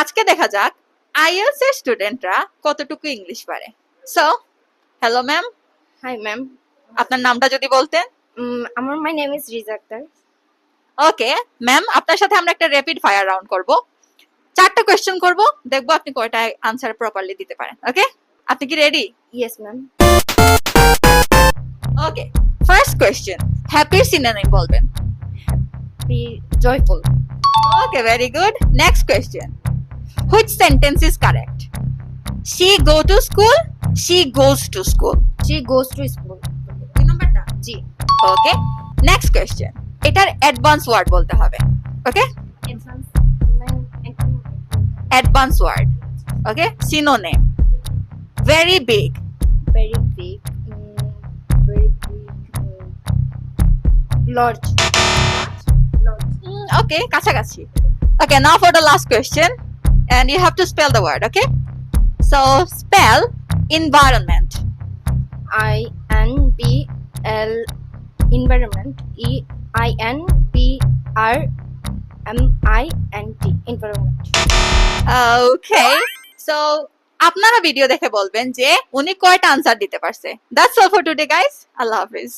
আজকে দেখা যাক আইএলটিএস এর স্টুডেন্টরা কতটুকু ইংলিশ পারে। So hello ma'am, Hi, ma'am. আপনার নামটা যদি বলতেন। My name is Riza Akhtar. Okay ma'am, আপনার সাথে আমরা একটা র্যাপিড ফায়ার রাউন্ড করব। 4টা কোয়েশ্চেন করব, দেখবো আপনি কয়টা আনসার প্রপারলি দিতে পারেন। ওকে, আপনি কি রেডি? Yes, ma'am. ওকে, ফার্স্ট কোয়েশ্চেন, হ্যাপির সিনোনিম বলবেন। Be joyful. Okay, very good. Next question. Which sentence is correct? She go to school, she goes to school. She goes to school. এই নাম্বারটা? G. Okay. Next question. এটার advance word বলতে হবে। Okay? Advance word. Okay? Synonym. Very big. Very big. Very big. Large. Okay, কাছাকাছি. Okay, now for the last question. And you have to spell the word, okay? So, spell environment. INBL environment. EINBRMINT environment. Okay. So, আপনারা video দেখে বলবেন যে উনি কয়টা answer দিতে পারছে। That's all for today guys. আল্লাহ হাফেজ।